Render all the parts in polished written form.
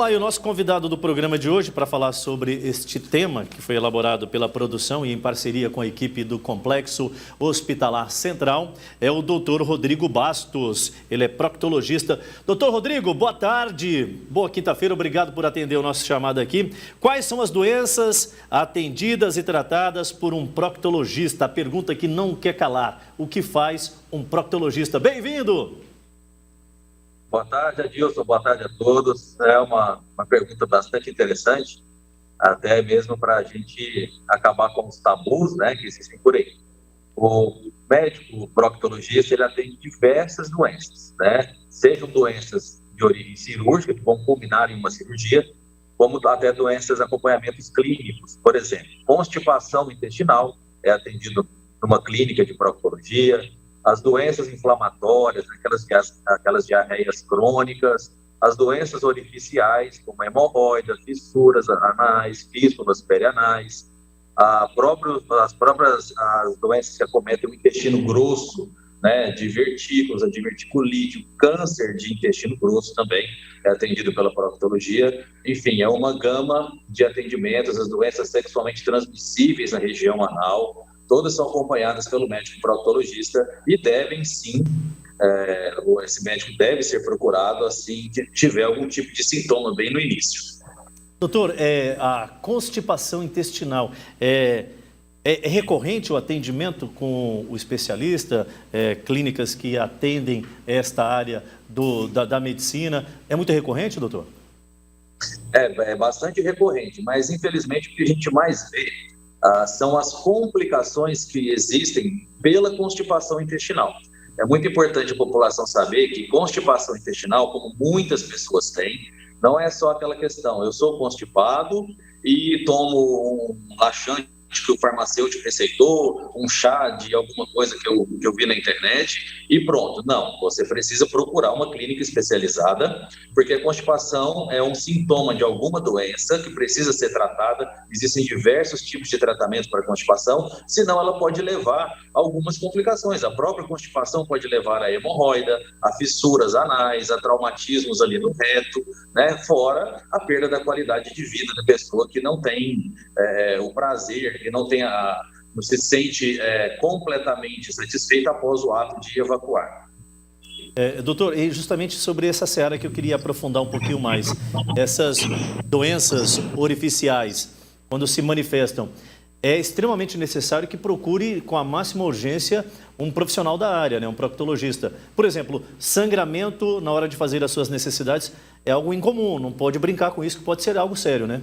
lá, e o nosso convidado do programa de hoje para falar sobre este tema que foi elaborado pela produção e em parceria com a equipe do Complexo Hospitalar Central é o Dr. Rodrigo Bastos. Ele é proctologista. Dr. Rodrigo, boa tarde, boa quinta-feira, obrigado por atender o nosso chamado aqui. Quais são as doenças atendidas e tratadas por um proctologista? A pergunta que não quer calar: o que faz um proctologista? Bem-vindo! Boa tarde, Adilson. Boa tarde a todos. É uma pergunta bastante interessante, até mesmo para a gente acabar com os tabus, né, que existem por aí. O médico o proctologista, ele atende diversas doenças, né? Sejam doenças de origem cirúrgica, que vão culminar em uma cirurgia, como até doenças, acompanhamentos clínicos. Por exemplo, constipação intestinal é atendido numa clínica de proctologia. As doenças inflamatórias, aquelas diarreias crônicas, as doenças orificiais, como hemorroida, fissuras anais, fístulas perianais, as doenças que acometem o intestino grosso, né, divertículos, a diverticulite, o câncer de intestino grosso também é atendido pela proctologia. Enfim, é uma gama de atendimentos, as doenças sexualmente transmissíveis na região anal, todas são acompanhadas pelo médico proctologista e devem sim, esse médico deve ser procurado assim que tiver algum tipo de sintoma bem no início. Doutor, a constipação intestinal é recorrente o atendimento com o especialista, clínicas que atendem esta área da medicina? É muito recorrente, doutor? É bastante recorrente, mas infelizmente o que a gente mais vê são as complicações que existem pela constipação intestinal. É muito importante a população saber que constipação intestinal, como muitas pessoas têm, não é só aquela questão, eu sou constipado e tomo um laxante que o farmacêutico receitou, um chá de alguma coisa que eu vi na internet e pronto. Não, você precisa procurar uma clínica especializada, porque a constipação é um sintoma de alguma doença que precisa ser tratada. Existem diversos tipos de tratamento para a constipação, senão ela pode levar a algumas complicações. A própria constipação pode levar a hemorroida, a fissuras anais, a traumatismos ali no reto, né? Fora a perda da qualidade de vida da pessoa que não tem o prazer, que não se sente completamente satisfeita após o ato de evacuar. Doutor, e justamente sobre essa seara que eu queria aprofundar um pouquinho mais. Essas doenças orificiais, quando se manifestam, é extremamente necessário que procure com a máxima urgência um profissional da área, né? Um proctologista. Por exemplo, sangramento na hora de fazer as suas necessidades é algo incomum, não pode brincar com isso, que pode ser algo sério, né?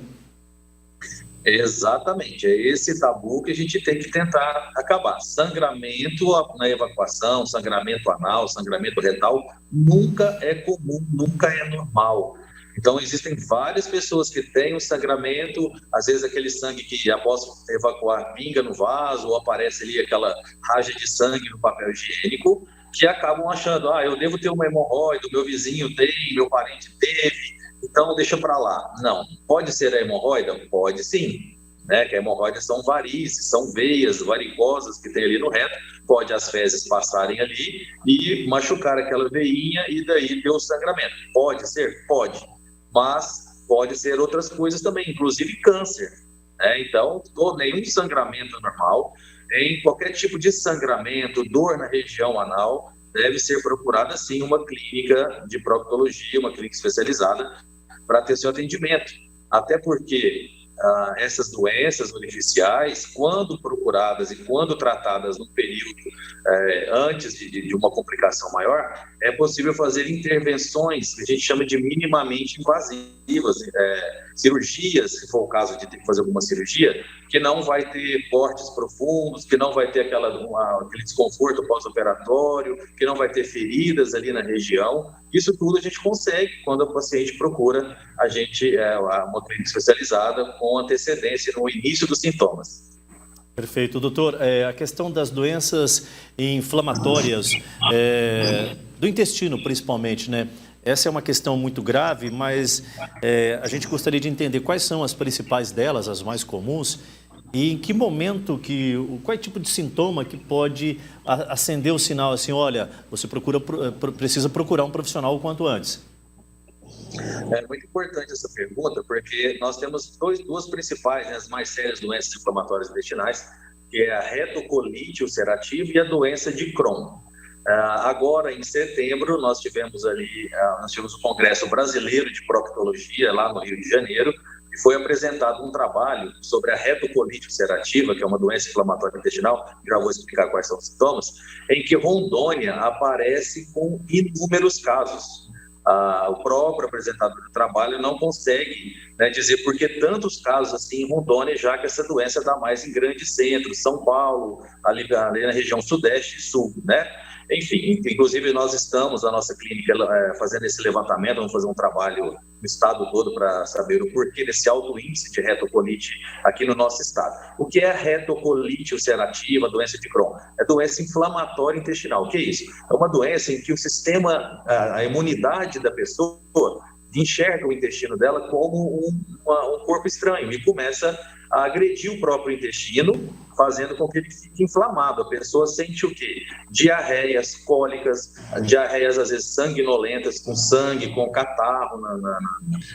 Exatamente, é esse tabu que a gente tem que tentar acabar. Sangramento na evacuação, sangramento anal, sangramento retal, nunca é comum, nunca é normal. Então, existem várias pessoas que têm o sangramento, às vezes aquele sangue que após evacuar pinga no vaso, ou aparece ali aquela raja de sangue no papel higiênico, que acabam achando, eu devo ter uma hemorroida, o meu vizinho tem, meu parente teve, então deixa para lá. Não, pode ser a hemorroida? Pode sim, né? Que a hemorroida são varizes, são veias varicosas que tem ali no reto, pode as fezes passarem ali e machucar aquela veinha e daí ter o sangramento. Pode ser? Pode, mas pode ser outras coisas também, inclusive câncer, né? Então, nenhum sangramento é normal, em qualquer tipo de sangramento, dor na região anal, deve ser procurada sim uma clínica de proctologia, uma clínica especializada para ter seu atendimento. Até porque essas doenças orificiais, quando procuradas e quando tratadas no período antes de uma complicação maior, é possível fazer intervenções que a gente chama de minimamente invasivas, cirurgias, se for o caso de ter que fazer alguma cirurgia, que não vai ter cortes profundos, que não vai ter aquele desconforto pós-operatório, que não vai ter feridas ali na região. Isso tudo a gente consegue quando o paciente procura uma clínica especializada com antecedência no início dos sintomas. Perfeito. Doutor, a questão das doenças inflamatórias, do intestino principalmente, né? Essa é uma questão muito grave, mas a gente gostaria de entender quais são as principais delas, as mais comuns, e em que momento, qual tipo de sintoma que pode acender o sinal assim, olha, você precisa procurar um profissional o quanto antes. É muito importante essa pergunta, porque nós temos duas principais, né, as mais sérias doenças inflamatórias intestinais, que é a retocolite ulcerativa e a doença de Crohn. Agora, em setembro, nós tivemos o Congresso Brasileiro de Proctologia, lá no Rio de Janeiro, e foi apresentado um trabalho sobre a retocolite ulcerativa, que é uma doença inflamatória intestinal, já vou explicar quais são os sintomas, em que Rondônia aparece com inúmeros casos. O próprio apresentador do trabalho não consegue, né, dizer por que tantos casos assim em Rondônia, já que essa doença está mais em grandes centros, São Paulo, ali na região sudeste e sul, né? Enfim, inclusive nós estamos, a nossa clínica, fazendo esse levantamento, vamos fazer um trabalho no estado todo para saber o porquê desse alto índice de retocolite aqui no nosso estado. O que é a retocolite ulcerativa, doença de Crohn? É doença inflamatória intestinal. O que é isso? É uma doença em que o sistema, a imunidade da pessoa enxerga o intestino dela como um corpo estranho e começa a agredir o próprio intestino, fazendo com que ele fique inflamado. A pessoa sente o quê? Diarreias, cólicas, diarreias às vezes sanguinolentas, com sangue, com catarro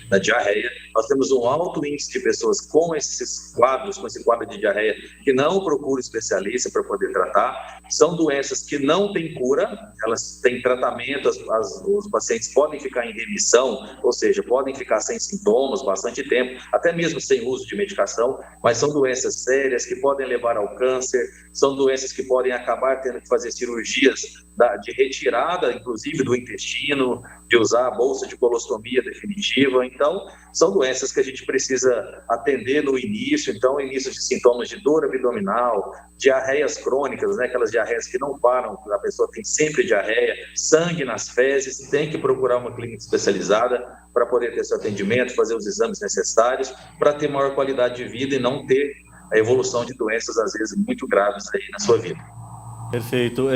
na diarreia. Nós temos um alto índice de pessoas com esses quadros, com esse quadro de diarreia, que não procuram especialista para poder tratar. São doenças que não têm cura, elas têm tratamento, os pacientes podem ficar em remissão, ou seja, podem ficar sem sintomas bastante tempo, até mesmo sem uso de medicação, mas são doenças sérias que podem levar ao câncer, são doenças que podem acabar tendo que fazer cirurgias de retirada, inclusive, do intestino, de usar a bolsa de colostomia definitiva. Então, são doenças que a gente precisa atender no início. Então, início de sintomas de dor abdominal, diarreias crônicas, né? Aquelas diarreias que não param, a pessoa tem sempre diarreia, sangue nas fezes, tem que procurar uma clínica especializada para poder ter seu atendimento, fazer os exames necessários, para ter maior qualidade de vida e não ter a evolução de doenças, às vezes, muito graves aí na sua vida. Perfeito.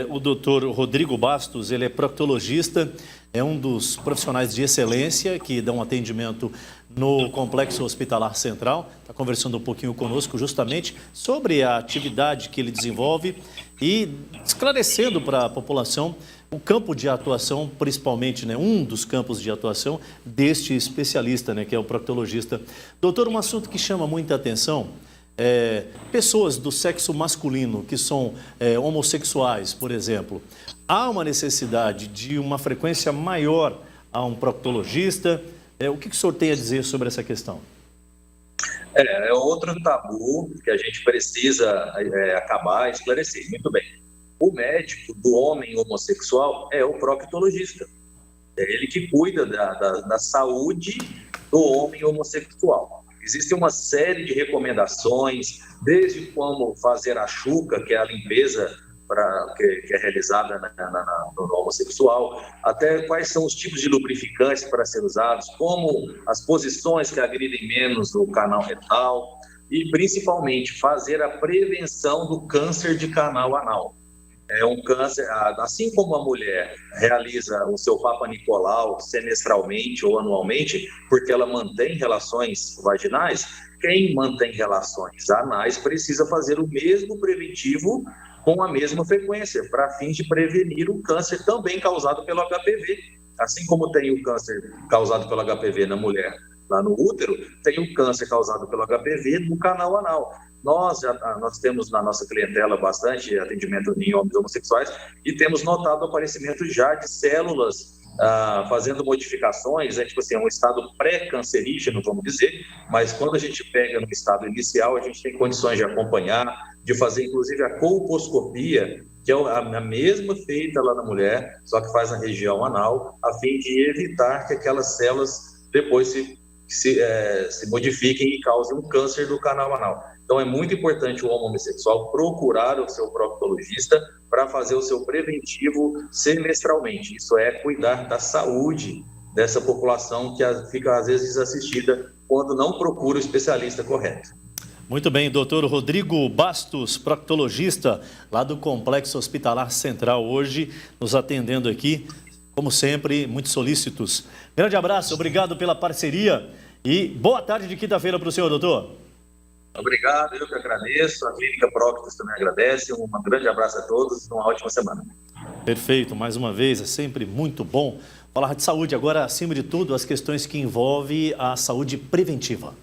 O doutor Rodrigo Bastos, ele é proctologista, é um dos profissionais de excelência que dão atendimento no Complexo Hospitalar Central. Está conversando um pouquinho conosco justamente sobre a atividade que ele desenvolve e esclarecendo para a população o campo de atuação, principalmente, né, um dos campos de atuação deste especialista, né, que é o proctologista. Doutor, um assunto que chama muita atenção, pessoas do sexo masculino que são homossexuais, por exemplo, há uma necessidade de uma frequência maior a um proctologista. O que o senhor tem a dizer sobre essa questão? É outro tabu que a gente precisa acabar esclarecer. Muito bem. O médico do homem homossexual é o proctologista. É ele que cuida da saúde do homem homossexual. Existe uma série de recomendações, desde como fazer a chuca, que é a limpeza que é realizada no homossexual, até quais são os tipos de lubrificantes para ser usados, como as posições que agridem menos o canal retal e, principalmente, fazer a prevenção do câncer de canal anal. É um câncer, assim como a mulher realiza o seu Papa Nicolau semestralmente ou anualmente, porque ela mantém relações vaginais, quem mantém relações anais precisa fazer o mesmo preventivo com a mesma frequência, para fins de prevenir o câncer também causado pelo HPV. Assim como tem o câncer causado pelo HPV na mulher lá no útero, tem o câncer causado pelo HPV no canal anal. Nós temos na nossa clientela bastante atendimento em homens homossexuais e temos notado o aparecimento já de células fazendo modificações, tipo assim, um estado pré-cancerígeno, vamos dizer, mas quando a gente pega no estado inicial, a gente tem condições de acompanhar, de fazer inclusive a colposcopia, que é a mesma feita lá na mulher, só que faz na região anal, a fim de evitar que aquelas células depois se modifiquem e causem um câncer do canal anal. Então, é muito importante o homem homossexual procurar o seu proctologista para fazer o seu preventivo semestralmente. Isso é cuidar da saúde dessa população que fica, às vezes, desassistida quando não procura o especialista correto. Muito bem, doutor Rodrigo Bastos, proctologista lá do Complexo Hospitalar Central, hoje nos atendendo aqui, como sempre, muito solícitos. Grande abraço, obrigado pela parceria e boa tarde de quinta-feira para o senhor, doutor. Obrigado, eu que agradeço, a Clínica Proctos também agradece, um grande abraço a todos e uma ótima semana. Perfeito, mais uma vez, é sempre muito bom Falar de saúde agora, acima de tudo, as questões que envolvem a saúde preventiva.